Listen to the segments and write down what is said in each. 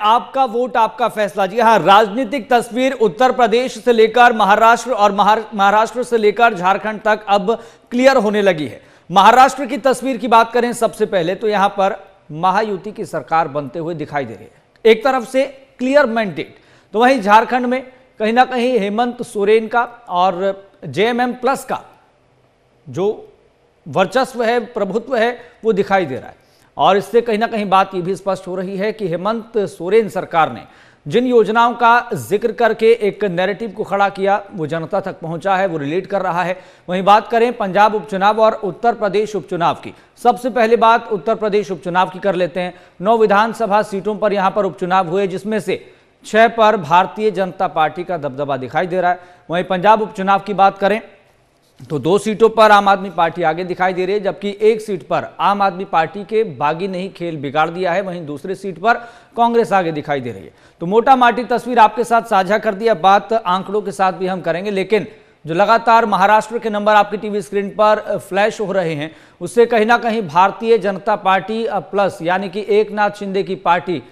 आपका वोट आपका फैसला। जी हां, राजनीतिक तस्वीर उत्तर प्रदेश से लेकर महाराष्ट्र और महाराष्ट्र से लेकर झारखंड तक अब क्लियर होने लगी है। महाराष्ट्र की तस्वीर की बात करें सबसे पहले तो यहां पर महायुति की सरकार बनते हुए दिखाई दे रही है। एक तरफ से क्लियर मैंडेट, तो वहीं झारखंड में कहीं ना कहीं हेमंत सोरेन का और जेएमएम प्लस का जो वर्चस्व है, प्रभुत्व है, वो दिखाई दे रहा है। और इससे कहीं ना कहीं बात यह भी स्पष्ट हो रही है कि हेमंत सोरेन सरकार ने जिन योजनाओं का जिक्र करके एक नैरेटिव को खड़ा किया वो जनता तक पहुंचा है, वो रिलेट कर रहा है। वहीं बात करें पंजाब उपचुनाव और उत्तर प्रदेश उपचुनाव की, सबसे पहले बात उत्तर प्रदेश उपचुनाव की कर लेते हैं। 9 विधानसभा सीटों पर यहां पर उपचुनाव हुए, जिसमें से 6 पर भारतीय जनता पार्टी का दबदबा दिखाई दे रहा है। वहीं पंजाब उपचुनाव की बात करें तो 2 सीटों पर आम आदमी पार्टी आगे दिखाई दे रही है, जबकि 1 सीट पर आम आदमी पार्टी के बागी ने ही खेल बिगाड़ दिया है। वहीं दूसरी सीट पर कांग्रेस आगे दिखाई दे रही है। तो मोटा माटी तस्वीर आपके साथ साझा कर दिया, बात आंकड़ों के साथ भी हम करेंगे, लेकिन जो लगातार महाराष्ट्र के नंबर आपकी टीवी स्क्रीन पर फ्लैश हो रहे हैं उससे कहीं ना कहीं भारतीय जनता पार्टी प्लस यानी कि एकनाथ शिंदे की पार्टी,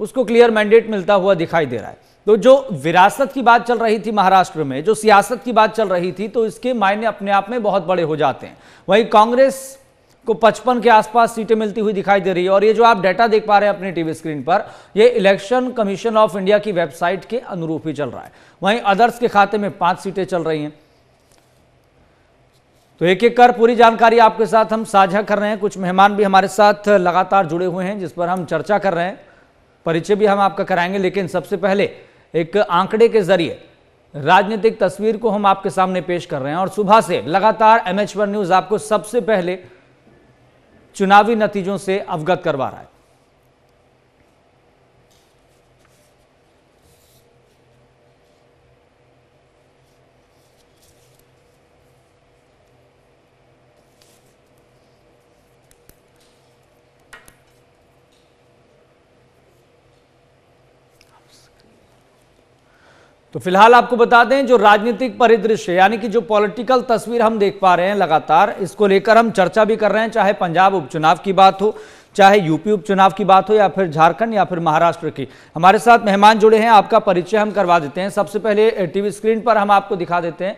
उसको क्लियर मैंडेट मिलता हुआ दिखाई दे रहा है। तो जो विरासत की बात चल रही थी महाराष्ट्र में, जो सियासत की बात चल रही थी, तो इसके मायने अपने आप में बहुत बड़े हो जाते हैं। वहीं कांग्रेस को 55 के आसपास सीटें मिलती हुई दिखाई दे रही है। और ये जो आप डाटा देख पा रहे हैं अपनी टीवी स्क्रीन पर, ये इलेक्शन कमीशन ऑफ इंडिया की वेबसाइट के अनुरूप ही चल रहा है। वहीं अदर्स के खाते में 5 सीटें चल रही हैं। तो एक एक कर पूरी जानकारी आपके साथ हम साझा कर रहे हैं। कुछ मेहमान भी हमारे साथ लगातार जुड़े हुए हैं जिस पर हम चर्चा कर रहे हैं, परिचय भी हम आपका कराएंगे। लेकिन सबसे पहले एक आंकड़े के जरिए राजनीतिक तस्वीर को हम आपके सामने पेश कर रहे हैं। और सुबह से लगातार MH1 न्यूज आपको सबसे पहले चुनावी नतीजों से अवगत करवा रहा है। तो फिलहाल आपको बता दें जो राजनीतिक परिदृश्य यानी कि जो पॉलिटिकल तस्वीर हम देख पा रहे हैं लगातार, इसको लेकर हम चर्चा भी कर रहे हैं, चाहे पंजाब उपचुनाव की बात हो, चाहे यूपी उपचुनाव की बात हो, या फिर झारखंड या फिर महाराष्ट्र की। हमारे साथ मेहमान जुड़े हैं, आपका परिचय हम करवा देते हैं। सबसे पहले टीवी स्क्रीन पर हम आपको दिखा देते हैं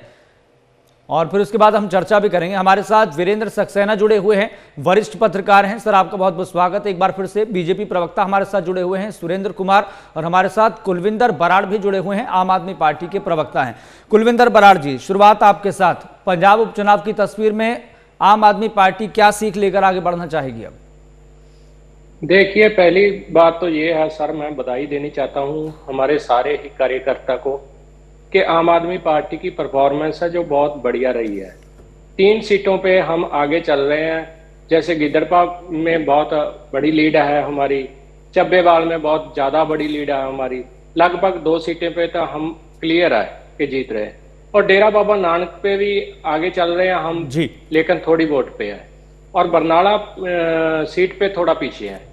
और फिर उसके बाद हम चर्चा भी करेंगे। हमारे साथ वीरेंद्र सक्सेना जुड़े हुए हैं, वरिष्ठ पत्रकार हैं। सर आपका बहुत बहुत स्वागत है एक बार फिर से। बीजेपी प्रवक्ता हमारे साथ जुड़े हुए हैं सुरेंद्र कुमार, और हमारे साथ कुलविंदर बराड़ भी जुड़े हुए हैं, आम आदमी पार्टी के प्रवक्ता हैं। कुलविंदर बराड़ जी, शुरुआत आपके साथ। पंजाब उपचुनाव की तस्वीर में आम आदमी पार्टी क्या सीख लेकर आगे बढ़ना चाहेगी? अब देखिए, पहली बात तो ये है सर, मैं बधाई देनी चाहता हूँ हमारे सारे ही कार्यकर्ता को कि आम आदमी पार्टी की परफॉर्मेंस है जो बहुत बढ़िया रही है। 3 सीटों पे हम आगे चल रहे हैं। जैसे गिद्दड़पा में बहुत बड़ी लीड है हमारी, चब्बेवाल में बहुत ज़्यादा बड़ी लीड है हमारी, लगभग 2 सीटें पे तो हम क्लियर है कि जीत रहे हैं। और डेरा बाबा नानक पे भी आगे चल रहे हैं हम जी, लेकिन थोड़ी वोट पे है। और बरनाला सीट पे थोड़ा पीछे है।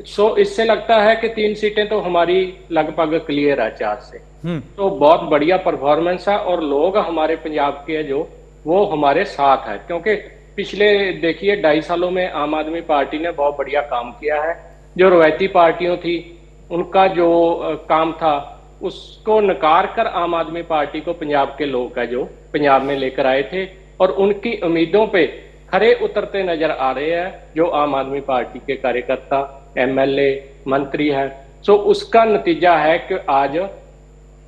सो इससे लगता है कि 3 सीटें तो हमारी लगभग क्लियर है 4 से। तो बहुत बढ़िया परफॉर्मेंस है और लोग हमारे पंजाब के जो वो हमारे साथ है, क्योंकि पिछले देखिए 2.5 सालों में आम आदमी पार्टी ने बहुत बढ़िया काम किया है। जो रवायती पार्टियों थी उनका जो काम था उसको नकार कर आम आदमी पार्टी को पंजाब के लोग है जो पंजाब में लेकर आए थे, और उनकी उम्मीदों पे खरे उतरते नजर आ रहे हैं जो आम आदमी पार्टी के कार्यकर्ता, MLA, मंत्री है। सो उसका नतीजा है कि आज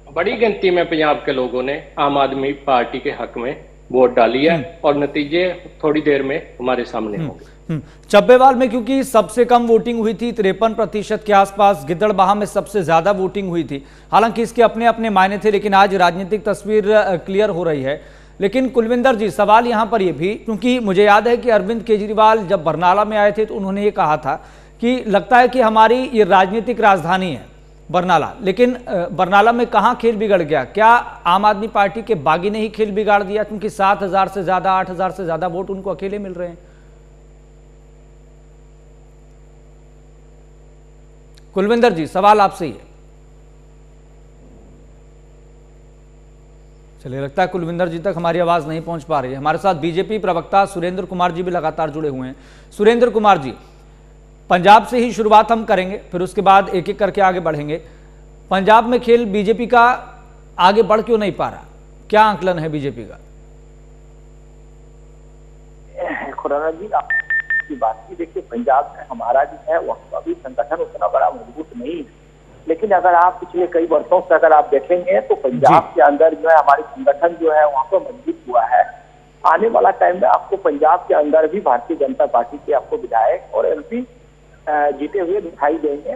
बड़ी गिनती में पंजाब के लोगों ने आम आदमी पार्टी के हक में वोट डाली है, और नतीजे थोड़ी देर में हमारे सामने होंगे। चब्बेवाल में क्योंकि सबसे कम वोटिंग हुई थी, 53% के आसपास, गिद्दड़बाहा में सबसे ज्यादा वोटिंग हुई थी। हालांकि इसके अपने अपने मायने थे, लेकिन आज राजनीतिक तस्वीर क्लियर हो रही है। लेकिन कुलविंदर जी, सवाल यहां पर यह भी, क्योंकि मुझे याद है कि अरविंद केजरीवाल जब बरनाला में आए थे तो उन्होंने ये कहा था कि लगता है कि हमारी ये राजनीतिक राजधानी है बरनाला, लेकिन बरनाला में कहां खेल बिगड़ गया? क्या आम आदमी पार्टी के बागी ने ही खेल बिगाड़ दिया? क्योंकि 7,000 से ज्यादा, 8,000 से ज्यादा वोट उनको अकेले मिल रहे हैं। कुलविंदर जी, सवाल आपसे ही है। चलिए, लगता है कुलविंदर जी तक हमारी आवाज नहीं पहुंच पा रही है। हमारे साथ बीजेपी प्रवक्ता सुरेंद्र कुमार जी भी लगातार जुड़े हुए हैं। सुरेंद्र कुमार जी, पंजाब से ही शुरुआत हम करेंगे, फिर उसके बाद एक एक करके आगे बढ़ेंगे। पंजाब में खेल बीजेपी का आगे बढ़ क्यों नहीं पा रहा, क्या आंकलन है बीजेपी का? खुराना जी, आपकी बात की, देखिए पंजाब में हमारा जो है वहाँ अभी संगठन उतना बड़ा मजबूत नहीं है, लेकिन अगर आप पिछले कई वर्षों से अगर आप देखेंगे तो पंजाब के अंदर जो है हमारी संगठन जो है वहाँ पर मजबूत हुआ है। आने वाला टाइम में आपको पंजाब के अंदर भी भारतीय जनता पार्टी के आपको विधायक और एमपी जीते हुए दिखाई देंगे।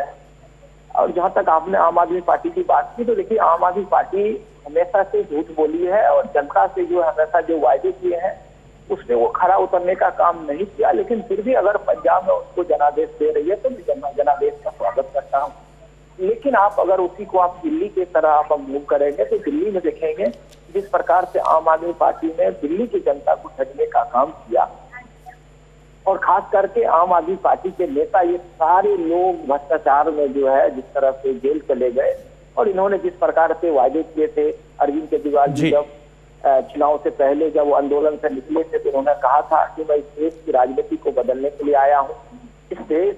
और जहां तक आपने आम आदमी पार्टी की बात की, तो देखिए आम आदमी पार्टी हमेशा से झूठ बोली है और जनता से जो हमेशा जो वायदे किए हैं उसने वो खरा उतरने का काम नहीं किया। लेकिन फिर भी अगर पंजाब में उसको जनादेश दे रही है तो मैं जनादेश का स्वागत करता हूँ। लेकिन आप अगर उसी को आप दिल्ली की तरह आप मूव करेंगे तो दिल्ली में देखेंगे जिस प्रकार से आम आदमी पार्टी ने दिल्ली की जनता को ठगने का काम किया, और खास करके आम आदमी पार्टी के नेता ये सारे लोग भ्रष्टाचार में जो है जिस तरह से जेल चले गए, और इन्होंने जिस प्रकार से वायदे किए थे, अरविंद केजरीवाल जी जब चुनाव से पहले जब वो आंदोलन से निकले थे तो उन्होंने कहा था कि मैं इस देश की राजनीति को बदलने के लिए आया हूँ, इस देश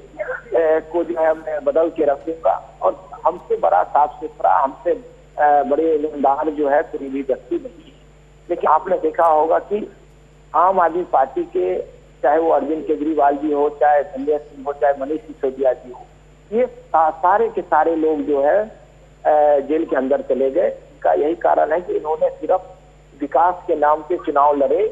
को जो है मैं बदल के रखूंगा, और हमसे बड़ा साफ सुथरा, हमसे बड़े ईमानदार जो है कोई भी व्यक्ति नहीं है। लेकिन आपने देखा होगा कि आम आदमी पार्टी के चाहे वो अरविंद केजरीवाल जी हो, चाहे संजय सिंह हो, चाहे मनीष सिसोदिया जी हो, ये सारे के सारे लोग जो है जेल के अंदर चले गए। इसका यही कारण है कि इन्होंने सिर्फ विकास के नाम पे चुनाव लड़े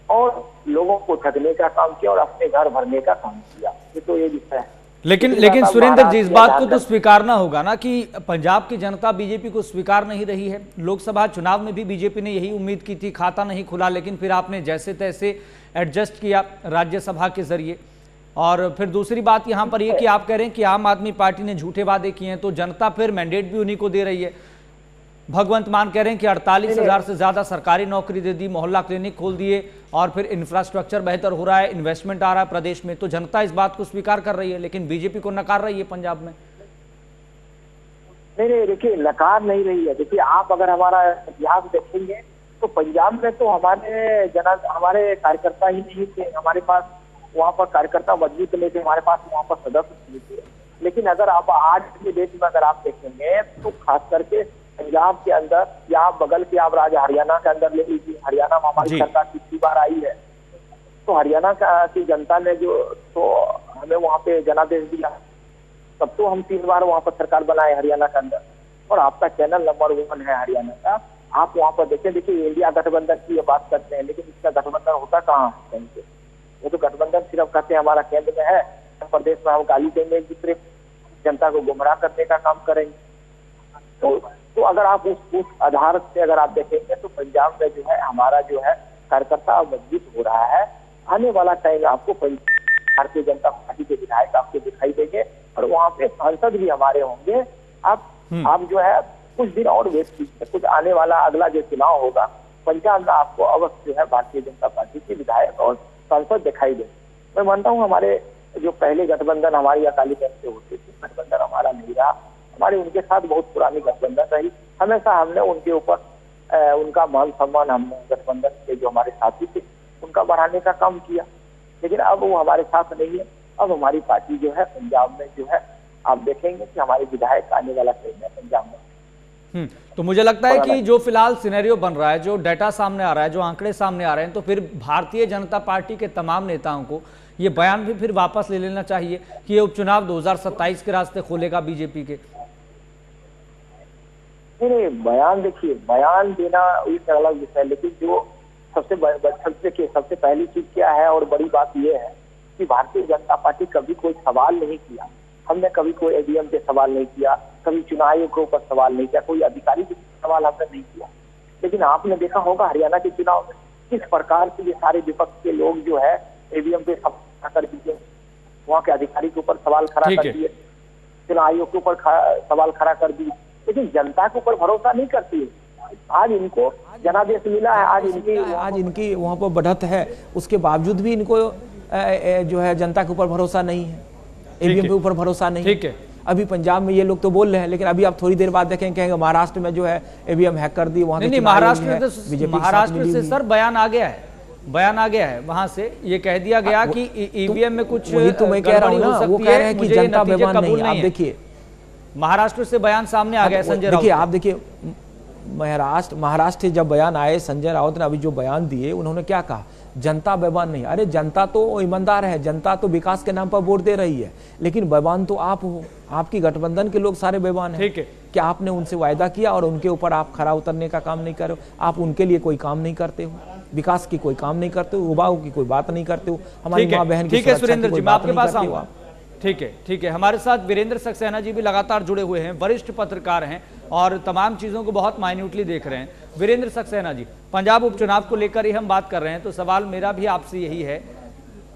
और लोगों को ठगने का काम किया और अपने घर भरने का काम किया। ये तो ये विषय है। लेकिन सुरेंद्र जी, इस बात को तो स्वीकारना होगा ना कि पंजाब की जनता बीजेपी को स्वीकार नहीं रही है। लोकसभा चुनाव में भी बीजेपी ने यही उम्मीद की थी, खाता नहीं खुला, लेकिन फिर आपने जैसे तैसे एडजस्ट किया राज्यसभा के जरिए। और फिर दूसरी बात यहाँ पर ये कि आप कह रहे हैं कि आम आदमी पार्टी ने झूठे वादे किए हैं, तो जनता फिर मैंडेट भी उन्हीं को दे रही है। भगवंत मान कह रहे हैं कि 48,000 से ज्यादा सरकारी नौकरी दे दी, मोहल्ला क्लिनिक खोल दिए, और फिर इंफ्रास्ट्रक्चर बेहतर हो रहा है, इन्वेस्टमेंट आ रहा है प्रदेश में, तो जनता इस बात को स्वीकार कर रही है, लेकिन बीजेपी को नकार रही है पंजाब में। नहीं, देखिए नकार नहीं रही है। देखिए आप अगर हमारा इतिहास देखेंगे तो पंजाब में तो हमारे कार्यकर्ता ही नहीं थे, हमारे पास वहाँ पर कार्यकर्ता मजबूत नहीं थे, हमारे पास वहाँ पर सदस्य नहीं थे। लेकिन अगर आप आज के देश में अगर आप देखेंगे तो खास करके पंजाब के अंदर या आप बगल के आप राज्य हरियाणा के अंदर ले लीजिए, हरियाणा में हमारी सरकार पिछली बार आई है तो हरियाणा की जनता ने जो तो हमें वहाँ पे जनादेश दिया, तब तो हम 3 बार वहाँ पर सरकार बनाए हरियाणा के अंदर, और आपका चैनल नंबर 1 है हरियाणा का। आप वहाँ पर देखिए इंडिया गठबंधन की ये बात करते हैं, लेकिन इसका गठबंधन होता कहाँ है कहीं पे? वो तो गठबंधन सिर्फ कहते हैं हमारा केंद्र में है, प्रदेश में हम गाली देंगे एक दूसरे जनता को गुमराह करने का काम करेंगे। तो अगर आप उस आधार से अगर आप देखेंगे तो पंजाब में जो है हमारा जो है कार्यकर्ता मजबूत हो रहा है। आने वाला टाइम आपको भारतीय जनता पार्टी के विधायक आपको दिखाई देंगे और वहाँ पे सांसद भी हमारे होंगे। आप जो है कुछ दिन और वेट कीजिए, कुछ आने वाला अगला जो चुनाव होगा पंजाब में आपको अवश्य जो है भारतीय जनता पार्टी के विधायक और सांसद दिखाई देंगे। मैं मानता हूँ हमारे जो पहले गठबंधन हमारी अकाली दल से होते थे, गठबंधन हमारा नहीं रहा, हमारे उनके साथ बहुत पुरानी गठबंधन रही। हमेशा हमने उनके ऊपर उनका मान सम्मान हमने गठबंधन के जो हमारे साथी थे उनका बढ़ाने का काम किया। लेकिन अब वो हमारे साथ नहीं है। अब हमारी पार्टी जो है पंजाब में जो है आप देखेंगे कि हमारे विधायक आने वाला टाइम है पंजाब में। तो मुझे लगता है कि जो फिलहाल सिनेरियो बन रहा है, जो डाटा सामने आ रहा है, जो आंकड़े सामने आ रहे हैं, तो फिर भारतीय जनता पार्टी के तमाम नेताओं को ये बयान भी फिर वापस ले लेना चाहिए कि ये उपचुनाव 2027 के रास्ते खोलेगा बीजेपी के। नहीं, बयान देखिए, बयान देना एक अलग विषय, लेकिन जो सबसे पहली चीज क्या है और बड़ी बात यह है कि भारतीय जनता पार्टी कभी कोई सवाल नहीं किया। हमने कभी कोई ईवीएम पे सवाल नहीं किया, कभी चुनाव आयोग के ऊपर सवाल नहीं किया, कोई अधिकारी के सवाल हमने नहीं किया। लेकिन आपने देखा होगा हरियाणा के चुनाव में किस प्रकार से ये सारे विपक्ष के लोग जो है ईवीएम पे सवाल कर दिए, वहाँ के अधिकारी के ऊपर सवाल खड़ा कर दिए, चुनाव आयोग के ऊपर सवाल खड़ा कर दिए, लेकिन जनता के ऊपर भरोसा नहीं करती है। आज इनको जनादेश मिला है, आज इनकी वहाँ पर बढ़त है, उसके बावजूद भी इनको जो है जनता के ऊपर भरोसा नहीं है, ईवीएम के ऊपर भरोसा नहीं। ठीक है, अभी पंजाब में ये लोग तो बोल रहे हैं, लेकिन अभी आप थोड़ी देर बाद देखेंगे कहेंगे महाराष्ट्र में जो है ईवीएम हैक कर दी, वहाँ नहीं, महाराष्ट्र से सर बयान आ गया है, बयान आ गया है वहां से, ये कह दिया गया कि ईवीएम में कुछ वही तो मैं कह रहा हूँ ना, वो कह रहे हैं कि जनता बेईमान नहीं। आप देखिए महाराष्ट्र से बयान सामने आ गया संजय राउत। देखिए आप देखिए महाराष्ट्र से जब बयान आए, संजय राउत ने अभी जो बयान दिए, उन्होंने क्या कहा, जनता बेईमान नहीं। अरे जनता तो ईमानदार है, जनता तो विकास के नाम पर वोट दे रही है, लेकिन बेईमान तो आप हो, आपकी गठबंधन के लोग सारे बेईमान हैं। ठीक है, क्या आपने उनसे वायदा किया और उनके ऊपर आप खरा उतरने का काम नहीं कर रहे हो? आप उनके लिए कोई काम नहीं करते हो, विकास की कोई काम नहीं करते हो, युवाओं की कोई बात नहीं करते हो, हमारी माँ बहन की सुरक्षा की कोई बात नहीं करते हो आप। ठीक है, हमारे साथ वीरेंद्र सक्सेना जी भी लगातार जुड़े हुए हैं, वरिष्ठ पत्रकार हैं और तमाम चीजों को बहुत माइन्यूटली देख रहे हैं। वीरेंद्र सक्सेना जी, पंजाब उपचुनाव को लेकर ही हम बात कर रहे हैं, तो सवाल मेरा भी आपसे यही है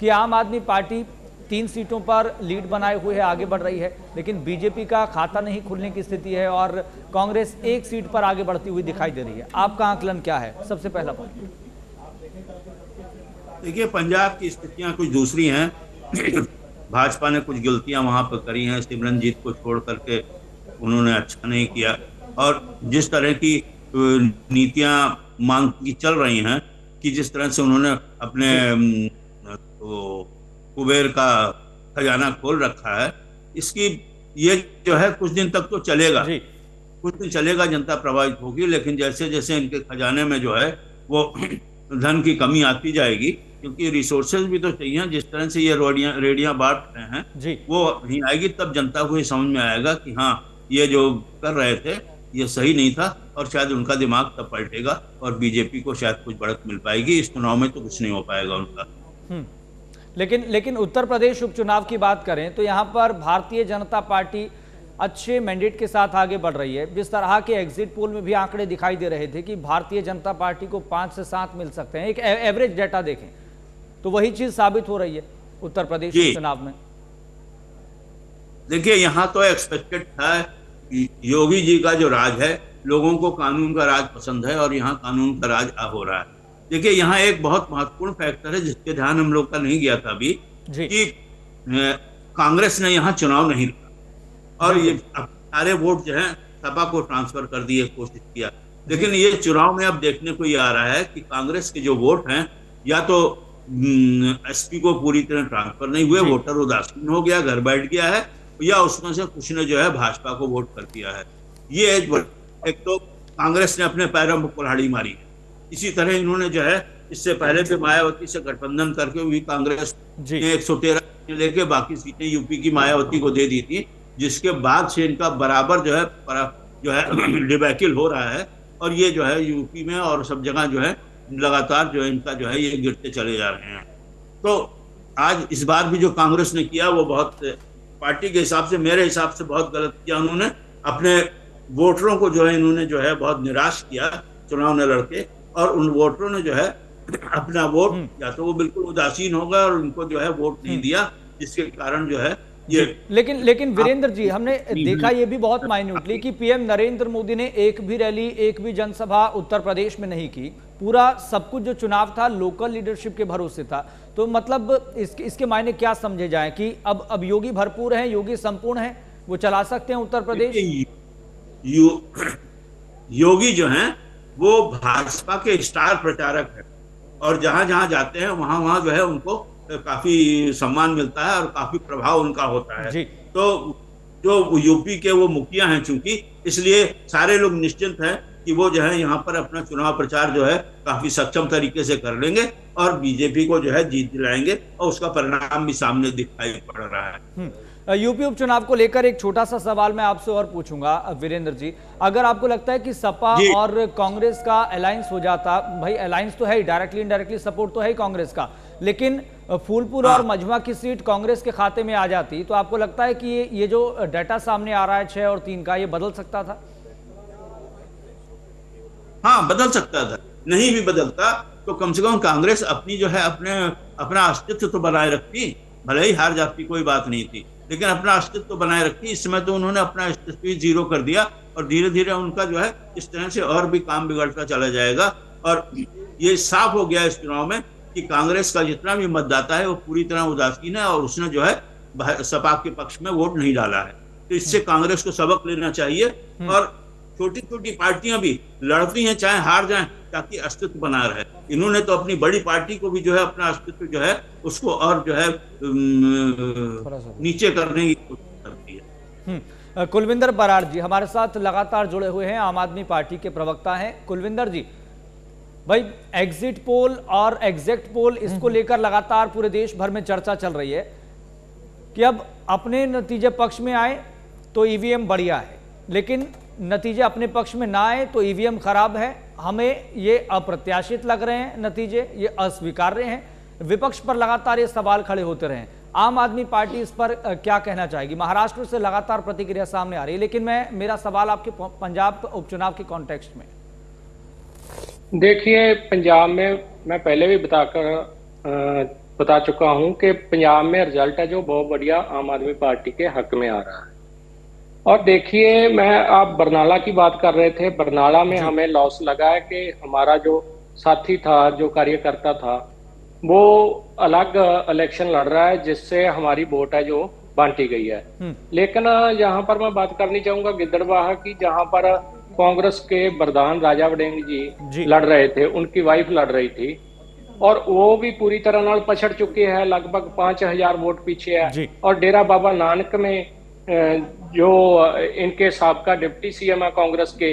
कि आम आदमी पार्टी 3 सीटों पर लीड बनाए हुए है, आगे बढ़ रही है, लेकिन बीजेपी का खाता नहीं खुलने की स्थिति है और कांग्रेस 1 सीट पर आगे बढ़ती हुई दिखाई दे रही है। आपका आकलन क्या है? सबसे पहला पॉइंट। देखिए, पंजाब की स्थितियां कुछ दूसरी हैं। भाजपा ने कुछ गलतियां वहां पर करी हैं, सिमरनजीत को छोड़ करके उन्होंने अच्छा नहीं किया, और जिस तरह की नीतियां मांग की चल रही हैं कि जिस तरह से उन्होंने अपने कुबेर का खजाना खोल रखा है, इसकी ये जो है कुछ दिन तक तो चलेगा, कुछ दिन चलेगा, जनता प्रभावित होगी, लेकिन जैसे जैसे इनके खजाने में जो है वो धन की कमी आती जाएगी, क्योंकि रिसोर्सेज भी तो चाहिए, जिस तरह से ये रेडियां बांट रहे हैं वो नहीं आएगी, तब जनता को ये समझ में आएगा कि हाँ ये जो कर रहे थे ये सही नहीं था, और शायद उनका दिमाग तब पलटेगा और बीजेपी को शायद कुछ बढ़त मिल पाएगी। इस चुनाव में तो कुछ नहीं हो पाएगा उनका। लेकिन उत्तर प्रदेश उपचुनाव की बात करें तो यहाँ पर भारतीय जनता पार्टी अच्छे मैंडेट के साथ आगे बढ़ रही है। जिस तरह के एग्जिट पोल में भी आंकड़े दिखाई दे रहे थे कि भारतीय जनता पार्टी को 5 से 7 मिल सकते हैं, एक एवरेज डेटा देखें तो वही चीज साबित हो रही है उत्तर प्रदेश चुनाव में। देखिए, यहाँ तो एक्सपेक्टेड था, योगी जी का जो राज है, लोगों को कानून का राज पसंद है और यहाँ कानून का राज हो रहा है। देखिए, यहाँ एक बहुत महत्वपूर्ण फैक्टर है जिसके ध्यान हम लोग का नहीं गया था अभी, कि कांग्रेस ने यहाँ चुनाव नहीं लड़ा और ये सारे वोट जो है सपा को ट्रांसफर कर दिए, कोशिश किया, लेकिन ये चुनाव में अब देखने को ये आ रहा है कि कांग्रेस के जो वोट हैं या तो एसपी को पूरी तरह ट्रांसफर नहीं हुए, वोटर उदासीन हो गया, घर बैठ गया है, या उसमें से कुछ ने जो है भाजपा को वोट कर दिया है। ये एक तो कांग्रेस ने अपने पैरों में कुल्हाड़ी मारी है। इसी तरह इन्होंने जो है इससे पहले भी मायावती से गठबंधन करके भी कांग्रेस ने 113 लेके बाकी सीटें यूपी की मायावती को दे दी थी, जिसके बाद से इनका बराबर जो है डिबैकल हो रहा है, और ये जो है यूपी में और सब जगह जो है लगातार जो है इनका जो है ये गिरते चले जा रहे हैं। तो आज इस बार भी जो कांग्रेस ने किया वो बहुत, पार्टी के हिसाब से, मेरे हिसाब से बहुत गलत किया। उन्होंने अपने वोटरों को जो है इन्होंने जो है बहुत निराश किया चुनाव न लड़के, और उन वोटरों ने जो है अपना वोट या तो वो बिल्कुल उदासीन हो गए और उनको जो है वोट नहीं दिया, जिसके कारण जो है ये। लेकिन वीरेंद्र जी, हमने देखा ये भी बहुत माइन्यूटली कि पीएम नरेंद्र मोदी ने एक भी रैली, एक भी जनसभा उत्तर प्रदेश में नहीं की। पूरा सब कुछ जो चुनाव था लोकल लीडरशिप के भरोसे था। तो मतलब इसके मायने क्या समझे जाए कि अब योगी भरपूर हैं, योगी संपूर्ण हैं, वो चला सकते हैं उत्तर प्रदेश? योगी जो हैं वो भाजपा के स्टार प्रचारक हैं, और जहां जहां जाते हैं वहां वहां जो है उनको काफी सम्मान मिलता है और काफी प्रभाव उनका होता है। तो जो यूपी के वो मुखिया हैं चूंकि, इसलिए सारे लोग निश्चिंत हैं कि वो जो है यहाँ पर अपना चुनाव प्रचार जो है काफी सक्षम तरीके से कर लेंगे और बीजेपी को जो है जीत दिलाएंगे, और उसका परिणाम भी सामने दिखाई पड़ रहा है। यूपी उपचुनाव को लेकर एक छोटा सा सवाल मैं आपसे और पूछूंगा वीरेंद्र जी, अगर आपको लगता है कि सपा और कांग्रेस का अलायंस हो जाता, भाई अलायंस तो है, डायरेक्टली इनडायरेक्टली सपोर्ट तो है कांग्रेस का, लेकिन फूलपुर और मझवा की सीट कांग्रेस के खाते में आ जाती, तो आपको लगता है कि ये जो डाटा सामने आ रहा है 6 और 3 का, ये बदल सकता था? हाँ, बदल सकता था। नहीं भी बदलता तो कम से कम कांग्रेस अपनी जो है अपना अस्तित्व तो बनाए रखती, भले ही हार जाती कोई बात नहीं थी, लेकिन अपना अस्तित्व तो बनाए रखती। इस समय तो उन्होंने अपना अस्तित्व ही जीरो कर दिया, और धीरे धीरे उनका जो है इस तरह से और भी काम बिगड़ता चला जाएगा। और ये साफ हो गया इस चुनाव में कि कांग्रेस का जितना भी मतदाता है वो पूरी तरह उदासीन है, और उसने जो है सपा के पक्ष में वोट नहीं डाला है। तो इससे कांग्रेस को सबक लेना चाहिए, और छोटी छोटी पार्टियां भी लड़ती हैं, चाहे हार जाएं, ताकि अस्तित्व बना रहे। इन्होंने तो अपनी बड़ी पार्टी को भी जो है अपना अस्तित्व जो है उसको और जो है नीचे करने की कोशिश करती है। कुलविंदर बराड़ जी हमारे साथ लगातार जुड़े हुए हैं, आम आदमी पार्टी के प्रवक्ता हैं। कुलविंदर जी, भाई एग्जिट पोल और एग्जैक्ट पोल इसको लेकर लगातार पूरे देश भर में चर्चा चल रही है कि अब अपने नतीजे पक्ष में आए तो ईवीएम बढ़िया है, लेकिन नतीजे अपने पक्ष में ना आए तो ईवीएम खराब है। हमें ये अप्रत्याशित लग रहे हैं नतीजे, ये अस्वीकार्य हैं। विपक्ष पर लगातार ये सवाल खड़े होते रहे। आम आदमी पार्टी इस पर क्या कहना चाहेगी? महाराष्ट्र से लगातार प्रतिक्रिया सामने आ रही है, लेकिन मेरा सवाल आपके पंजाब उपचुनाव के कॉन्टेक्स्ट में। देखिए, पंजाब में मैं पहले भी बता चुका हूं कि पंजाब में रिजल्ट है जो बहुत बढ़िया आम आदमी पार्टी के हक में आ रहा है। और देखिए, आप बरनाला की बात कर रहे थे, बरनाला में हमें लॉस लगा है कि हमारा जो साथी था, जो कार्यकर्ता था, वो अलग इलेक्शन लड़ रहा है, जिससे हमारी वोट है जो बांटी गई है। लेकिन यहाँ पर मैं बात करनी चाहूंगा गिद्दड़बाहा की, जहां पर कांग्रेस के प्रधान राजा वड़िंग जी लड़ रहे थे, उनकी वाइफ लड़ रही थी और वो भी पूरी तरह नाल पछड़ चुके हैं, लगभग 5000 वोट पीछे है। और डेरा बाबा नानक में जो इनके साबका डिप्टी सीएम है कांग्रेस के,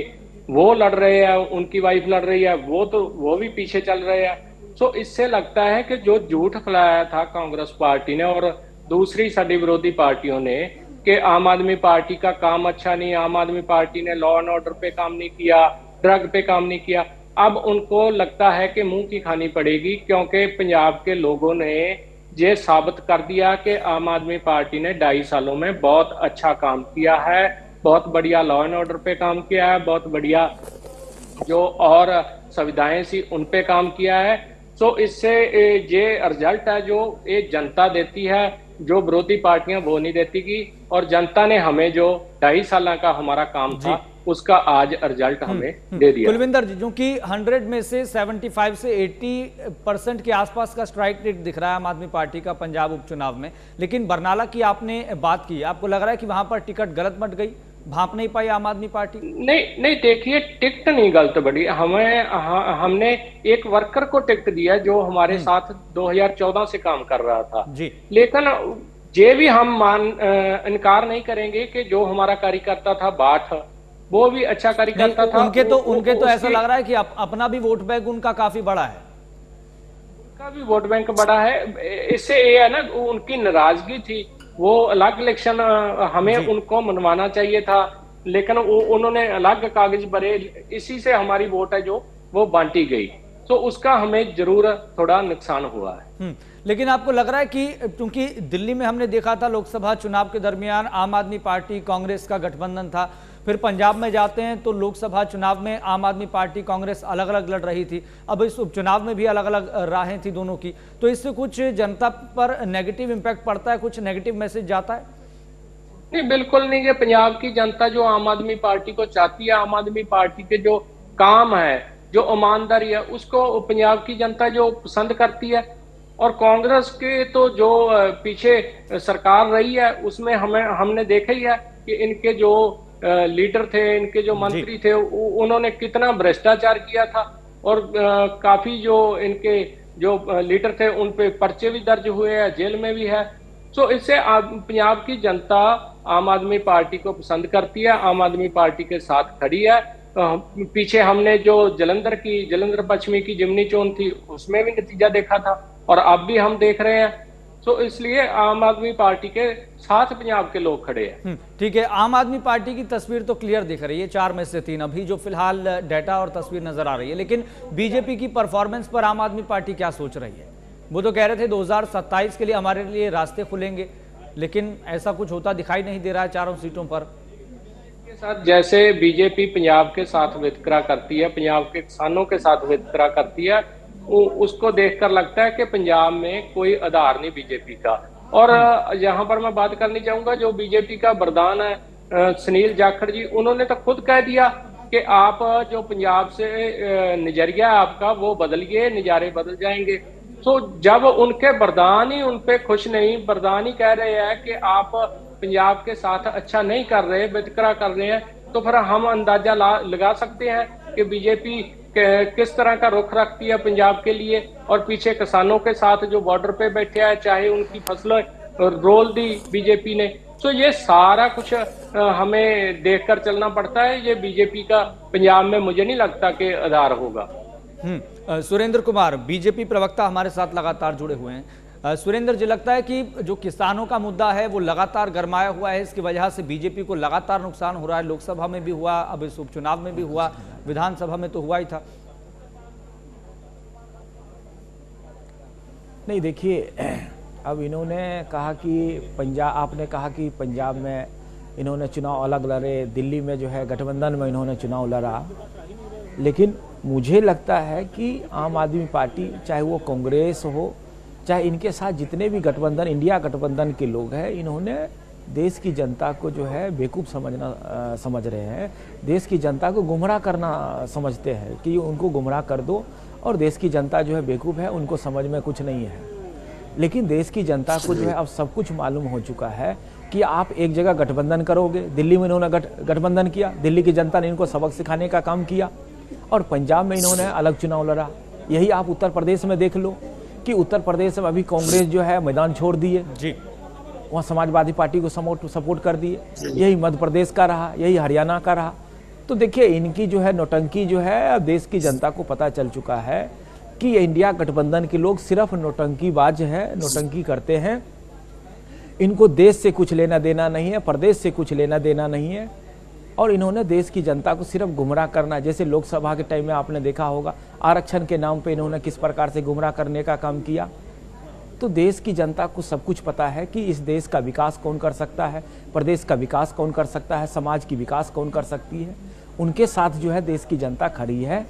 वो लड़ रहे हैं, उनकी वाइफ लड़ रही है, वो भी पीछे चल रहे हैं। तो इससे लगता है कि जो झूठ फैलाया था कांग्रेस पार्टी ने और दूसरी साडी विरोधी पार्टियों ने कि आम आदमी पार्टी का काम अच्छा नहीं, आम आदमी पार्टी ने लॉ एंड ऑर्डर पे काम नहीं किया, ड्रग पे काम नहीं किया, अब उनको लगता है कि मुंह की खानी पड़ेगी, क्योंकि पंजाब के लोगों ने ये साबित कर दिया कि आम आदमी पार्टी ने 2.5 सालों में बहुत अच्छा काम किया है, बहुत बढ़िया लॉ एंड ऑर्डर पे काम किया है, बहुत बढ़िया जो और सुविधाएं सी उन पे काम किया है। तो इससे ये रिजल्ट है जो ये जनता देती है, जो विरोधी पार्टियां वो नहीं देती की। और जनता ने हमें जो 2.5 साल का हमारा काम था उसका आज रिजल्ट हमें दे दिया। कुलविंदर जी, जो कि 100 में से 75 से 80% के आसपास का स्ट्राइक रेट दिख रहा है आम आदमी पार्टी का पंजाब उपचुनाव में, लेकिन बरनाला की आपने बात की, आपको लग रहा है कि वहां पर टिकट गलत बंट गई, भांप नहीं पाई आम आदमी पार्टी? नहीं, देखिए, टिकट नहीं गलत बढ़ी, हमने एक वर्कर को टिकट दिया जो हमारे साथ 2014 से काम कर रहा था जी। लेकिन ये भी हम इनकार नहीं करेंगे कि जो हमारा कार्यकर्ता था बाट, वो भी अच्छा कार्यकर्ता था। उनके तो ऐसा लग रहा है कि अपना भी वोट बैंक उनका काफी बड़ा है, उनका भी वोट बैंक बड़ा है। इससे ये है ना, उनकी नाराजगी थी, वो अलग इलेक्शन हमें उनको मनवाना चाहिए था, लेकिन उन्होंने अलग कागज भरे, इसी से हमारी वोट है जो वो बांटी गई, तो उसका हमें जरूर थोड़ा नुकसान हुआ है। लेकिन आपको लग रहा है कि क्योंकि दिल्ली में हमने देखा था लोकसभा चुनाव के दरमियान आम आदमी पार्टी कांग्रेस का गठबंधन था, फिर पंजाब में जाते हैं तो लोकसभा चुनाव में आम आदमी पार्टी कांग्रेस अलग अलग लड़ रही थी, अब इस उपचुनाव में भी अलग अलग राहें थी दोनों की, तो इससे कुछ जनता पर नेगेटिव इंपैक्ट पड़ता है, कुछ नेगेटिव मैसेज जाता है? नहीं, बिल्कुल नहीं। ये पंजाब की जनता जो आम आदमी पार्टी को चाहती है, आम आदमी पार्टी के जो काम है, जो ईमानदारी है, उसको पंजाब की जनता जो पसंद करती है। और कांग्रेस के तो जो पीछे सरकार रही है उसमें हमने देखा ही है कि इनके जो लीडर थे, इनके जो मंत्री थे, उन्होंने कितना भ्रष्टाचार किया था और काफी जो इनके जो लीडर थे उन पे पर्चे भी दर्ज हुए हैं, जेल में भी है। तो इससे पंजाब की जनता आम आदमी पार्टी को पसंद करती है, आम आदमी पार्टी के साथ खड़ी है। पीछे हमने जो जलंधर पश्चिमी की जिमनी चोन थी उसमें भी नतीजा देखा था और अब भी हम देख रहे हैं। तो इसलिए आम आदमी पार्टी के साथ पंजाब के लोग खड़े हैं। ठीक है, आम आदमी पार्टी की तस्वीर तो क्लियर दिख रही है, 4 में से 3 अभी जो फिलहाल डाटा और तस्वीर नजर आ रही है, लेकिन बीजेपी की परफॉर्मेंस पर आम आदमी पार्टी क्या सोच रही है? वो तो कह रहे थे 2027 के लिए हमारे लिए रास्ते खुलेंगे, लेकिन ऐसा कुछ होता दिखाई नहीं दे रहा है चारों सीटों पर। साथ जैसे बीजेपी पंजाब के साथ वितकरा करती है, पंजाब के किसानों के साथ वितकरा करती है, उसको देखकर लगता है कि पंजाब में कोई आधार नहीं बीजेपी का। और यहाँ पर मैं बात करनी चाहूंगा, जो बीजेपी का प्रधान है सुनील जाखड़ जी, उन्होंने तो खुद कह दिया कि आप जो पंजाब से नजरिया आपका वो बदलिए, नजारे बदल जाएंगे। तो जब उनके प्रधान ही उन पे खुश नहीं, प्रधान ही कह रहे हैं कि आप पंजाब के साथ अच्छा नहीं कर रहे, वितकरा कर रहे हैं, तो फिर हम अंदाजा लगा सकते हैं कि बीजेपी किस तरह का रुख रखती है पंजाब के लिए, और पीछे किसानों के साथ जो बॉर्डर पे बैठे हैं, चाहे उनकी फसलें रोल दी बीजेपी ने। तो ये सारा कुछ हमें देखकर चलना पड़ता है। ये बीजेपी का पंजाब में मुझे नहीं लगता कि आधार होगा। सुरेंद्र कुमार बीजेपी प्रवक्ता हमारे साथ लगातार जुड़े हुए हैं। सुरेंद्र जी, लगता है कि जो किसानों का मुद्दा है वो लगातार गरमाया हुआ है, इसकी वजह से बीजेपी को लगातार नुकसान हो रहा है। लोकसभा में भी हुआ, अब इस उपचुनाव में भी हुआ, विधानसभा में तो हुआ ही था। नहीं, देखिए, अब इन्होंने कहा कि पंजाब, आपने कहा कि पंजाब में इन्होंने चुनाव अलग लड़े, दिल्ली में जो है गठबंधन में इन्होंने चुनाव लड़ा, लेकिन मुझे लगता है कि आम आदमी पार्टी, चाहे वो कांग्रेस हो, चाहे इनके साथ जितने भी गठबंधन, इंडिया गठबंधन के लोग हैं, इन्होंने देश की जनता को जो है बेवकूफ़ समझ रहे हैं। देश की जनता को गुमराह करना समझते हैं कि उनको गुमराह कर दो और देश की जनता जो है बेवकूफ़ है, उनको समझ में कुछ नहीं है। लेकिन देश की जनता को जो है अब सब कुछ मालूम हो चुका है कि आप एक जगह गठबंधन करोगे। दिल्ली में इन्होंने गठबंधन किया, दिल्ली की जनता ने इनको सबक सिखाने का काम किया, और पंजाब में इन्होंने अलग चुनाव लड़ा। यही आप उत्तर प्रदेश में देख लो कि उत्तर प्रदेश में अभी कांग्रेस जो है मैदान छोड़ दिए जी, वहाँ समाजवादी पार्टी को सपोर्ट कर दिए। यही मध्य प्रदेश का रहा, यही हरियाणा का रहा। तो देखिए, इनकी जो है नौटंकी जो है देश की जनता को पता चल चुका है कि इंडिया गठबंधन के लोग सिर्फ नौटंकीबाज है, नौटंकी करते हैं। इनको देश से कुछ लेना देना नहीं है, प्रदेश से कुछ लेना देना नहीं है, और इन्होंने देश की जनता को सिर्फ गुमराह करना। जैसे लोकसभा के टाइम में आपने देखा होगा, आरक्षण के नाम पे इन्होंने किस प्रकार से गुमराह करने का काम किया। तो देश की जनता को सब कुछ पता है कि इस देश का विकास कौन कर सकता है, प्रदेश का विकास कौन कर सकता है, समाज की विकास कौन कर सकती है। उनके साथ जो है देश की जनता खड़ी है,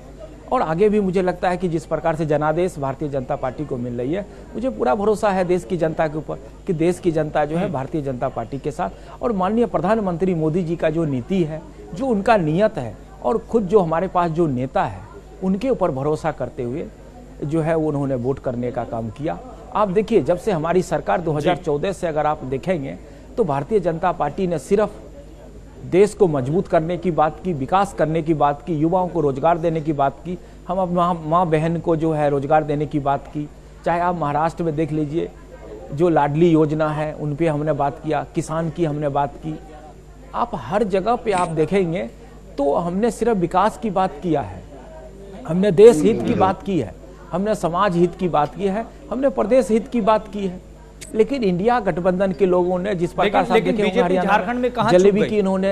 और आगे भी मुझे लगता है कि जिस प्रकार से जनादेश भारतीय जनता पार्टी को मिल रही है, मुझे पूरा भरोसा है देश की जनता के ऊपर कि देश की जनता जो है भारतीय जनता पार्टी के साथ, और माननीय प्रधानमंत्री मोदी जी का जो नीति है, जो उनका नियत है, और खुद जो हमारे पास जो नेता है, उनके ऊपर भरोसा करते हुए जो है उन्होंने वोट करने का काम किया। आप देखिए, जब से हमारी सरकार 2014 से अगर आप देखेंगे तो भारतीय जनता पार्टी ने सिर्फ देश को मजबूत करने की बात की, विकास करने की बात की, युवाओं को रोजगार देने की बात की, हम अब माँ बहन को जो है रोजगार देने की बात की। चाहे आप महाराष्ट्र में देख लीजिए, जो लाडली योजना है उन पे हमने बात किया, किसान की हमने बात की। आप हर जगह पे आप देखेंगे तो हमने सिर्फ विकास की बात किया है, हमने देश हित की बात की है, हमने समाज हित की बात की है, हमने प्रदेश हित की बात की है। लेकिन इंडिया गठबंधन के लोगों ने जिस प्रकार से बीजेपी झारखंड में कहां जलेबी की, इन्होंने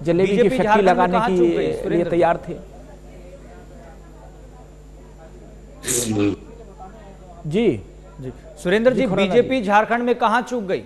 जलेबी की फैक्ट्री लगाने की लिए तैयार थे जी। सुरेंद्र जी, बीजेपी झारखंड में कहां चूक गई?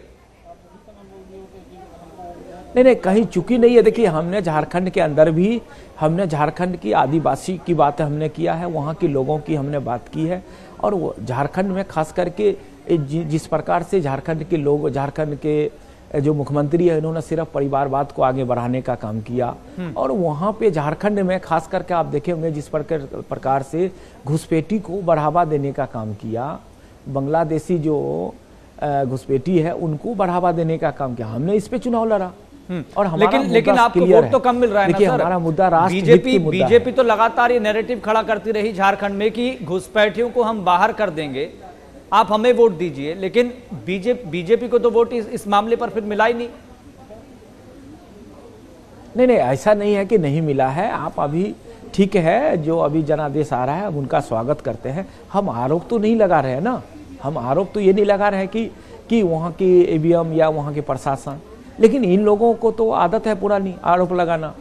नहीं, कहीं चुकी नहीं है। देखिए, हमने झारखंड के अंदर भी, हमने झारखंड की आदिवासी की बात हमने किया है, वहाँ के लोगों की हमने बात की है। और वो झारखंड में खास करके जिस प्रकार से झारखंड के लोग, झारखंड के जो मुख्यमंत्री है, इन्होंने सिर्फ परिवारवाद को आगे बढ़ाने का काम किया। और वहाँ पे झारखंड में खास करके आप देखे होंगे जिस प्रकार से घुसपैठी को बढ़ावा देने का काम किया, बांग्लादेशी जो घुसपैठी है उनको बढ़ावा देने का काम किया। हमने इस पे चुनाव लड़ा, और लेकिन आपको वोट तो कम मिल रहा है ना सर। हमारा मुद्दा बीजेपी तो लगातार ये नैरेटिव खड़ा करती रही झारखंड में कि घुसपैठियों को हम बाहर कर देंगे, आप हमें वोट दीजिए। लेकिन बीजेपी को तो वोट इस मामले पर फिर मिला ही नहीं। नहीं, ऐसा नहीं है कि नहीं मिला है। आप अभी ठीक है, जो अभी जनादेश आ रहा है हम उनका स्वागत करते हैं। हम आरोप तो नहीं लगा रहे हैं ना, हम आरोप तो ये नहीं लगा रहे हैं कि वहाँ की ईवीएम या वहाँ के प्रशासन, लेकिन इन लोगों को तो आदत है पुरानी आरोप लगाना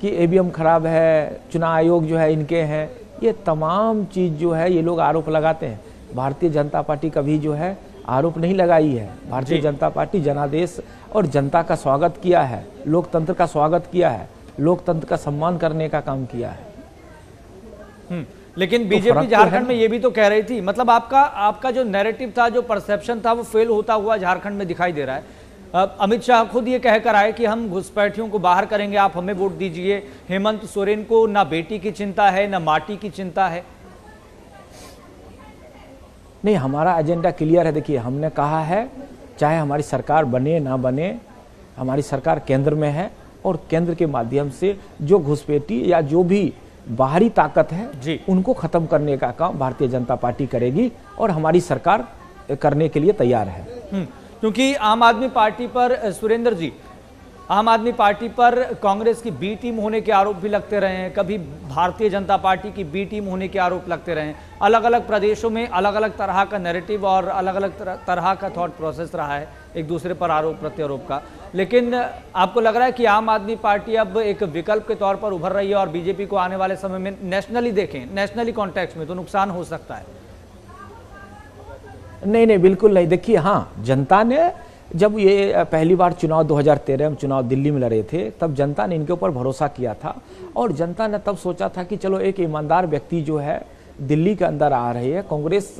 कि ईवीएम खराब है, चुनाव आयोग जो है इनके हैं, ये तमाम चीज़ जो है ये लोग आरोप लगाते हैं। भारतीय जनता पार्टी कभी जो है आरोप नहीं लगाई है। भारतीय जनता पार्टी जनादेश और जनता का स्वागत किया है, लोकतंत्र का स्वागत किया है, लोकतंत्र का सम्मान करने का काम किया है। लेकिन बीजेपी झारखंड में ये भी तो कह रही थी, मतलब आपका जो नैरेटिव था, जो परसेप्शन था, वो फेल होता हुआ झारखंड में दिखाई दे रहा है। अमित शाह खुद ये कहकर आए कि हम घुसपैठियों को बाहर करेंगे, आप हमें वोट दीजिए। हेमंत सोरेन को ना बेटी की चिंता है, ना माटी की चिंता है। नहीं, हमारा एजेंडा क्लियर है। देखिए, हमने कहा है चाहे हमारी सरकार बने ना बने, हमारी सरकार केंद्र में है, और केंद्र के माध्यम से जो घुसपैठी या जो भी बाहरी ताकत है जी। उनको खत्म करने का काम भारतीय जनता पार्टी करेगी और हमारी सरकार करने के लिए तैयार है। क्योंकि आम आदमी पार्टी पर सुरेंद्र जी, आम आदमी पार्टी पर कांग्रेस की बी टीम होने के आरोप भी लगते रहे हैं, कभी भारतीय जनता पार्टी की बी टीम होने के आरोप लगते रहे हैं। अलग अलग प्रदेशों में अलग अलग तरह का नैरेटिव और अलग अलग तरह का थॉट प्रोसेस रहा है एक दूसरे पर आरोप प्रत्यारोप का। लेकिन आपको लग रहा है कि आम आदमी पार्टी अब एक विकल्प के तौर पर उभर रही है और बीजेपी को आने वाले समय में नेशनली देखें, नेशनली कॉन्टेक्स्ट में तो नुकसान हो सकता है? नहीं, बिल्कुल नहीं। देखिए, हाँ, जनता ने जब ये पहली बार चुनाव 2013 में चुनाव दिल्ली में लड़े थे, तब जनता ने इनके ऊपर भरोसा किया था और जनता ने तब सोचा था कि चलो एक ईमानदार व्यक्ति जो है दिल्ली के अंदर आ रही है। कांग्रेस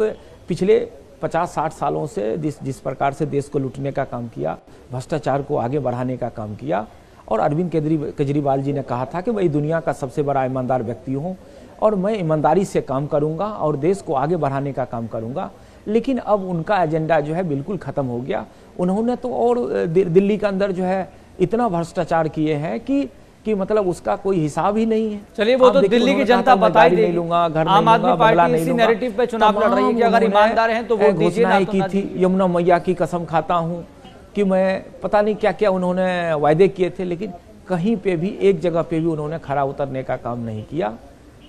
पिछले 50-60 सालों से जिस प्रकार से देश को लूटने का काम किया, भ्रष्टाचार को आगे बढ़ाने का काम किया, और अरविंद केजरीवाल जी ने कहा था कि मैं दुनिया का सबसे बड़ा ईमानदार व्यक्ति हूँ और मैं ईमानदारी से काम करूँगा और देश को आगे बढ़ाने का काम करूँगा। लेकिन अब उनका एजेंडा जो है बिल्कुल ख़त्म हो गया। उन्होंने तो और दिल्ली के अंदर जो है इतना भ्रष्टाचार किए हैं कि मतलब उसका कोई हिसाब ही नहीं है। चलिए, वो तो दिल्ली की जनता बता ही देगी। आम आदमी पार्टी इसी नैरेटिव पे चुनाव लड़ रही है कि अगर ईमानदार हैं तो वोट दीजिए, ना तो की थी। यमुना मैया की कसम खाता हूँ कि मैं पता नहीं क्या क्या उन्होंने वायदे किए थे, लेकिन कहीं पे भी एक जगह पे भी उन्होंने खरा उतरने का काम नहीं किया।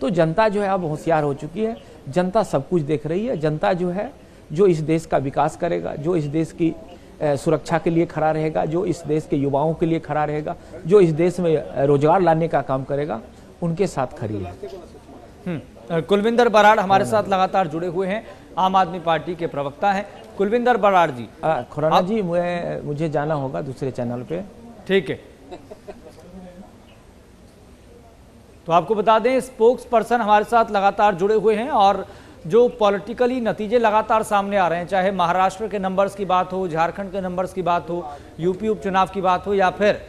तो जनता जो है अब होशियार हो चुकी है। जनता सब कुछ देख रही है। जनता जो है जो इस देश का विकास करेगा, जो इस देश की सुरक्षा के लिए खड़ा रहेगा, जो इस देश के युवाओं के लिए खड़ा रहेगा, जो इस देश में रोजगार लाने का काम करेगा, उनके साथ खड़ी है। कुलविंदर बराड़ हमारे साथ लगातार जुड़े हुए हैं, आम आदमी पार्टी के प्रवक्ता हैं। कुलविंदर बराड़ जी, खुराना जी, मुझे जाना होगा दूसरे चैनल पे। ठीक है, तो आपको बता दें स्पोक्स पर्सन हमारे साथ लगातार जुड़े हुए हैं और जो पॉलिटिकली नतीजे लगातार सामने आ रहे हैं, चाहे महाराष्ट्र के नंबर्स की बात हो, झारखंड के नंबर्स की बात हो, यूपी उपचुनाव की बात हो या फिर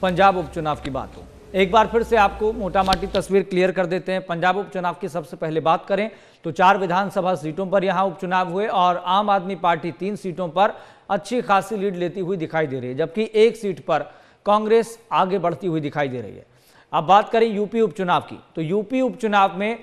पंजाब उपचुनाव की बात हो, एक बार फिर से आपको मोटामोटी तस्वीर क्लियर कर देते हैं। पंजाब उपचुनाव की सबसे पहले बात करें तो 4 विधानसभा सीटों पर यहां उपचुनाव हुए और आम आदमी पार्टी 3 सीटों पर अच्छी खासी लीड लेती हुई दिखाई दे रही है, जबकि एक सीट पर कांग्रेस आगे बढ़ती हुई दिखाई दे रही है। अब बात करें यूपी उपचुनाव की, तो यूपी उपचुनाव में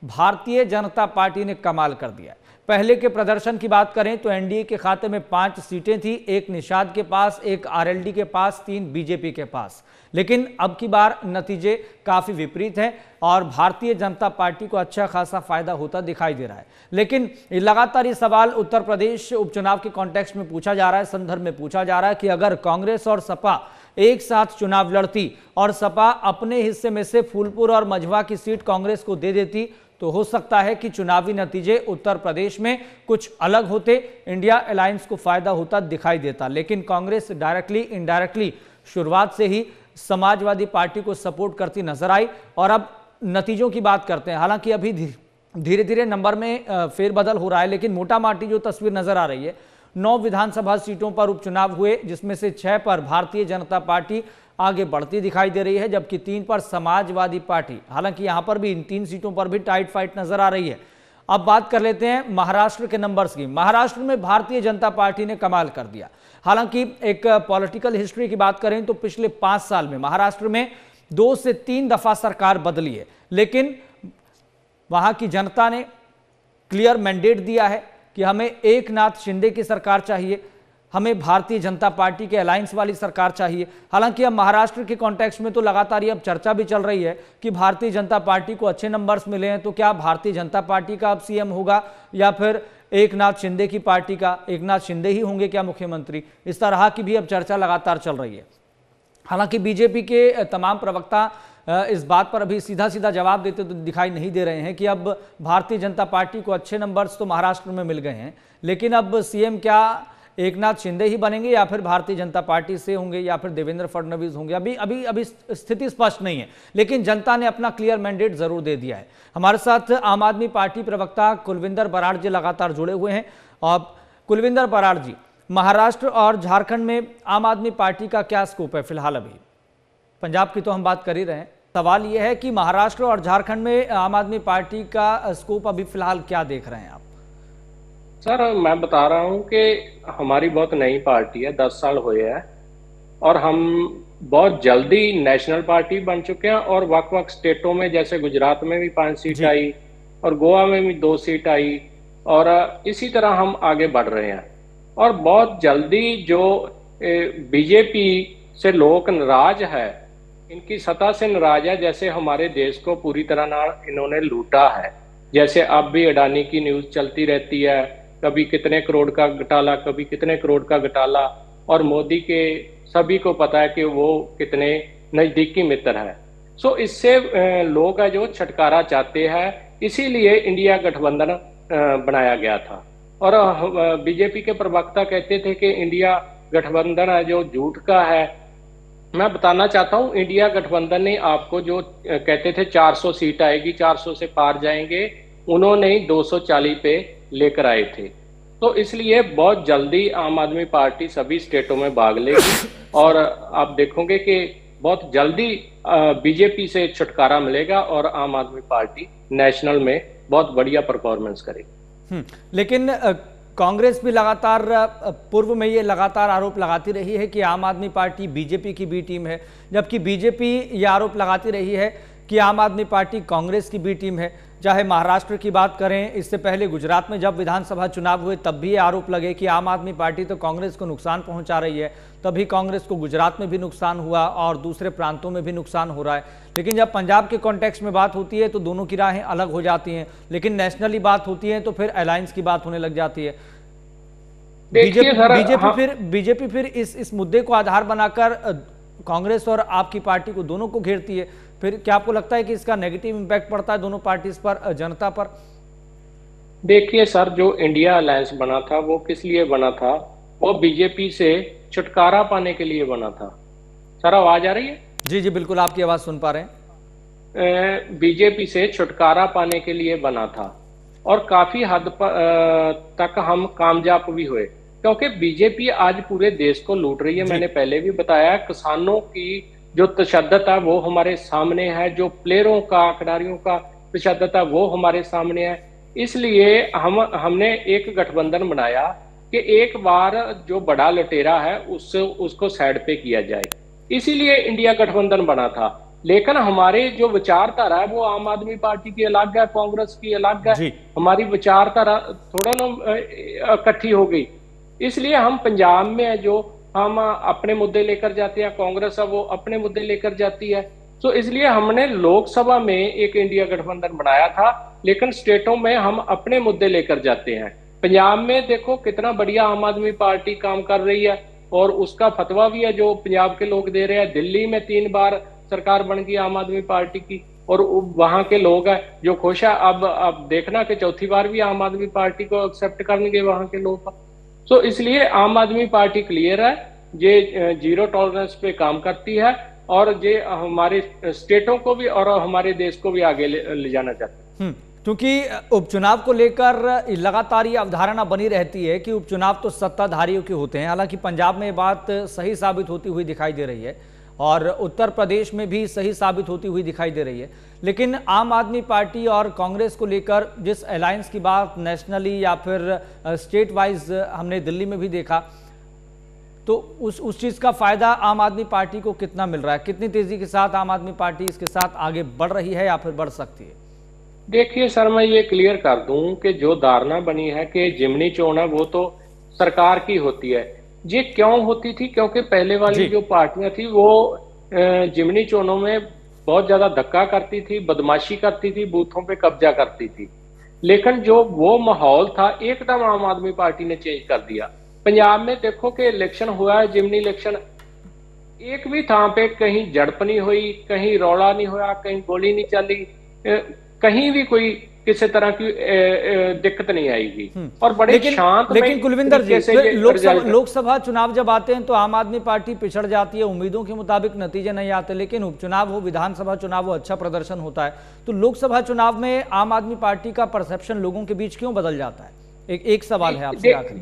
भारतीय जनता पार्टी ने कमाल कर दिया। पहले के प्रदर्शन की बात करें तो एनडीए के खाते में 5 सीटें थी, एक निषाद के पास, एक आरएलडी के पास, 3 बीजेपी के पास। लेकिन अब की बार नतीजे काफी विपरीत हैं और भारतीय जनता पार्टी को अच्छा खासा फायदा होता दिखाई दे रहा है। लेकिन लगातार ये सवाल उत्तर प्रदेश उपचुनाव के कॉन्टेक्स्ट में पूछा जा रहा है, संदर्भ में पूछा जा रहा है कि अगर कांग्रेस और सपा एक साथ चुनाव लड़ती और सपा अपने हिस्से में से फूलपुर और मझवा की सीट कांग्रेस को दे देती तो हो सकता है कि चुनावी नतीजे उत्तर प्रदेश में कुछ अलग होते, इंडिया अलायंस को फायदा होता दिखाई देता। लेकिन कांग्रेस डायरेक्टली इनडायरेक्टली शुरुआत से ही समाजवादी पार्टी को सपोर्ट करती नजर आई और अब नतीजों की बात करते हैं। हालांकि अभी धीरे धीरे नंबर में फेरबदल हो रहा है, लेकिन मोटा माटी जो तस्वीर नजर आ रही है, 9 विधानसभा सीटों पर उपचुनाव हुए जिसमें से 6 पर भारतीय जनता पार्टी आगे बढ़ती दिखाई दे रही है, जबकि 3 पर समाजवादी पार्टी। हालांकि यहां पर भी इन 3 सीटों पर भी टाइट फाइट नजर आ रही है। अब बात कर लेते हैं महाराष्ट्र के नंबर्स की। महाराष्ट्र में भारतीय जनता पार्टी ने कमाल कर दिया। हालांकि एक पॉलिटिकल हिस्ट्री की बात करें तो पिछले 5 साल में महाराष्ट्र में 2 से 3 दफा सरकार बदली है, लेकिन वहां की जनता ने क्लियर मैंडेट दिया है कि हमें एकनाथ शिंदे की सरकार चाहिए, हमें भारतीय जनता पार्टी के अलायंस वाली सरकार चाहिए। हालांकि अब महाराष्ट्र के कॉन्टेक्स्ट में तो लगातार ये अब चर्चा भी चल रही है कि भारतीय जनता पार्टी को अच्छे नंबर्स मिले हैं, तो क्या भारतीय जनता पार्टी का अब सीएम होगा या फिर एकनाथ शिंदे की पार्टी का, एकनाथ शिंदे ही होंगे क्या मुख्यमंत्री? इस तरह की भी अब चर्चा लगातार चल रही है। हालांकि बीजेपी के तमाम प्रवक्ता इस बात पर अभी सीधा सीधा जवाब देते तो दिखाई नहीं दे रहे हैं कि अब भारतीय जनता पार्टी को अच्छे नंबर्स तो महाराष्ट्र में मिल गए हैं, लेकिन अब सीएम क्या एकनाथ शिंदे ही बनेंगे या फिर भारतीय जनता पार्टी से होंगे या फिर देवेंद्र फडणवीस होंगे, अभी स्थिति स्पष्ट नहीं है। लेकिन जनता ने अपना क्लियर मैंडेट जरूर दे दिया है। हमारे साथ आम आदमी पार्टी प्रवक्ता कुलविंदर बराड़ जी लगातार जुड़े हुए हैं। और कुलविंदर बराड़ जी, महाराष्ट्र और झारखंड में आम आदमी पार्टी का क्या स्कोप है फिलहाल? अभी पंजाब की तो हम बात कर ही रहे हैं, सवाल यह है कि महाराष्ट्र और झारखंड में आम आदमी पार्टी का स्कोप अभी फिलहाल क्या देख रहे हैं आप? सर, मैं बता रहा हूं कि हमारी बहुत नई पार्टी है, 10 साल हुए हैं और हम बहुत जल्दी नेशनल पार्टी बन चुके हैं और वक्त स्टेटों में, जैसे गुजरात में भी 5 सीट आई और गोवा में भी 2 सीट आई, और इसी तरह हम आगे बढ़ रहे हैं। और बहुत जल्दी जो बीजेपी से लोग नाराज है, इनकी सत्ता से नाराज है, जैसे हमारे देश को पूरी तरह ना इन्होंने लूटा है। जैसे अब भी अडानी की न्यूज चलती रहती है, कभी कितने करोड़ का घोटाला, कभी कितने करोड़ का घोटाला, और मोदी के सभी को पता है कि वो कितने नजदीकी मित्र है। सो इससे लोग है जो छुटकारा चाहते हैं, इसीलिए इंडिया गठबंधन बनाया गया था। और बीजेपी के प्रवक्ता कहते थे कि इंडिया गठबंधन है जो झूठ का है। मैं बताना चाहता हूं, इंडिया गठबंधन ने आपको जो कहते थे 400 सीट आएगी, 400 से पार जाएंगे, उन्होंने 240 पे लेकर आए थे। तो इसलिए बहुत जल्दी आम आदमी पार्टी सभी स्टेटों में भाग लेगी और आप देखोगे कि बहुत जल्दी बीजेपी से छुटकारा मिलेगा और आम आदमी पार्टी नेशनल में बहुत बढ़िया परफॉर्मेंस करेगी। लेकिन कांग्रेस भी लगातार पूर्व में ये लगातार आरोप लगाती रही है कि आम आदमी पार्टी बीजेपी की बी टीम है, जबकि बीजेपी ये आरोप लगाती रही है कि आम आदमी पार्टी कांग्रेस की बी टीम है। चाहे महाराष्ट्र की बात करें, इससे पहले गुजरात में जब विधानसभा चुनाव हुए तब भी ये आरोप लगे कि आम आदमी पार्टी तो कांग्रेस को नुकसान पहुंचा रही है, तभी कांग्रेस को गुजरात में भी नुकसान हुआ और दूसरे प्रांतों में भी नुकसान हो रहा है। लेकिन जब पंजाब के कॉन्टेक्स्ट में बात होती है तो दोनों की राहें अलग हो जाती हैं, लेकिन नेशनली बात होती है तो फिर अलायंस की बात होने लग जाती है। बीजेपी फिर इस मुद्दे को आधार बनाकर कांग्रेस और आपकी पार्टी को दोनों को घेरती है। फिर क्या आपको लगता है कि इसका नेगेटिव इंपैक्ट पड़ता है दोनों पार्टीज पर, जनता पर? देखिए सर, जो इंडिया अलायंस बना था वो किस लिए बना था? वो बीजेपी से छुटकारा पाने के लिए बना था। सर आवाज आ रही है? जी जी बिल्कुल, आपकी आवाज सुन पा रहे हैं। बीजेपी से छुटकारा पाने के लिए बना था और काफी हद तक हम कामयाब भी हुए, क्योंकि बीजेपी आज पूरे देश को लूट रही है। मैंने पहले भी बताया, किसानों की जो तशद्दुद है वो हमारे सामने है, जो प्लेयरों का, खिलाड़ियों का तशद्दुद है वो हमारे सामने है। इसलिए हमने एक गठबंधन बनाया कि एक बार जो बड़ा लुटेरा है उसको साइड पे किया जाए, इसीलिए इंडिया गठबंधन बना था। लेकिन हमारे जो विचारधारा है वो आम आदमी पार्टी की अलग है, कांग्रेस की अलग है। हमारी विचारधारा थोड़ा ना इकट्ठी हो गई, इसलिए हम पंजाब में है जो हम अपने मुद्दे लेकर जाते हैं, कांग्रेस है वो अपने मुद्दे लेकर जाती है। तो इसलिए हमने लोकसभा में एक इंडिया गठबंधन बनाया था, लेकिन स्टेटों में हम अपने मुद्दे लेकर जाते हैं। पंजाब में देखो कितना बढ़िया आम आदमी पार्टी काम कर रही है और उसका फतवा भी है जो पंजाब के लोग दे रहे हैं। दिल्ली में 3 बार सरकार बन गई आम आदमी पार्टी की और वहां के लोग हैं जो खुश है। अब देखना कि चौथी बार भी आम आदमी पार्टी को एक्सेप्ट करेंगे वहां के लोग। तो इसलिए आम आदमी पार्टी क्लियर है, ये जीरो टॉलरेंस पे काम करती है और ये हमारे स्टेटों को भी और हमारे देश को भी आगे ले जाना चाहती है। क्योंकि उपचुनाव को लेकर लगातार ये अवधारणा बनी रहती है कि उपचुनाव तो सत्ताधारियों के होते हैं। हालांकि पंजाब में बात सही साबित होती हुई दिखाई दे रही है और उत्तर प्रदेश में भी सही साबित होती हुई दिखाई दे रही है। लेकिन आम आदमी पार्टी और कांग्रेस को लेकर जिस अलायंस की बात नेशनली या फिर स्टेट वाइज हमने दिल्ली में भी देखा, तो उस चीज का फायदा आम आदमी पार्टी को कितना मिल रहा है? कितनी तेजी के साथ आम आदमी पार्टी इसके साथ आगे बढ़ रही है या फिर बढ़ सकती है? देखिए सर, मैं ये क्लियर कर दूं कि जो धारणा बनी है कि जिमनी चोण है वो तो सरकार की होती है, ये क्यों होती थी? क्योंकि पहले वाली जो पार्टियां थी वो जिमनी चोणों में बहुत ज्यादा धक्का करती थी, बदमाशी करती थी, बूथों पे कब्जा करती थी। लेकिन जो वो माहौल था एकदम आम आदमी पार्टी ने चेंज कर दिया। पंजाब में देखो कि इलेक्शन हुआ है, जिमनी इलेक्शन, एक भी थां पे कहीं झड़प नहीं हुई, कहीं रौला नहीं हुआ, कहीं गोली नहीं चली, कहीं भी कोई किसी तरह की दिक्कत नहीं आएगी और बड़े शांत। लेकिन कुलविंदर जी, लोकसभा चुनाव जब आते हैं तो आम आदमी पार्टी पिछड़ जाती है, उम्मीदों के मुताबिक नतीजे नहीं आते। लेकिन उपचुनाव हो, विधानसभा चुनाव हो, अच्छा प्रदर्शन होता है। तो लोकसभा चुनाव में आम आदमी पार्टी का परसेप्शन लोगों के बीच क्यों बदल जाता है? एक सवाल है आपसे आखिर।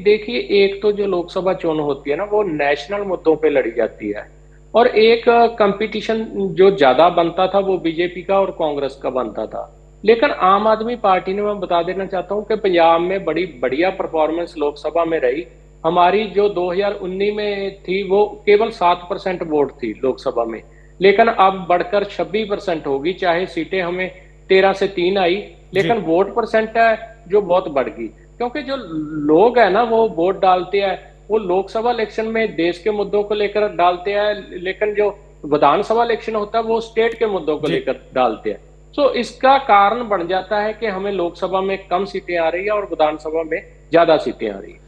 देखिए, एक तो जो लोकसभा चुनाव होती है ना वो नेशनल मुद्दों पे लड़ी जाती है और एक कंपटीशन जो ज्यादा बनता था वो बीजेपी का और कांग्रेस का बनता था। लेकिन आम आदमी पार्टी ने, मैं बता देना चाहता हूं कि पंजाब में बड़ी बढ़िया परफॉर्मेंस लोकसभा में रही। हमारी जो 2019 में थी वो केवल 7% वोट थी लोकसभा में, लेकिन अब बढ़कर 26% होगी, चाहे सीटें हमें 13 से 3 आई, लेकिन वोट परसेंट है जो बहुत बढ़ गई। क्योंकि जो लोग है ना वो वोट डालते हैं, वो लोकसभा इलेक्शन में देश के मुद्दों को लेकर डालते हैं, लेकिन जो विधानसभा इलेक्शन होता है वो स्टेट के मुद्दों को लेकर डालते हैं। तो इसका कारण बन जाता है कि हमें लोकसभा में कम सीटें आ रही है और विधानसभा में ज्यादा सीटें आ रही है।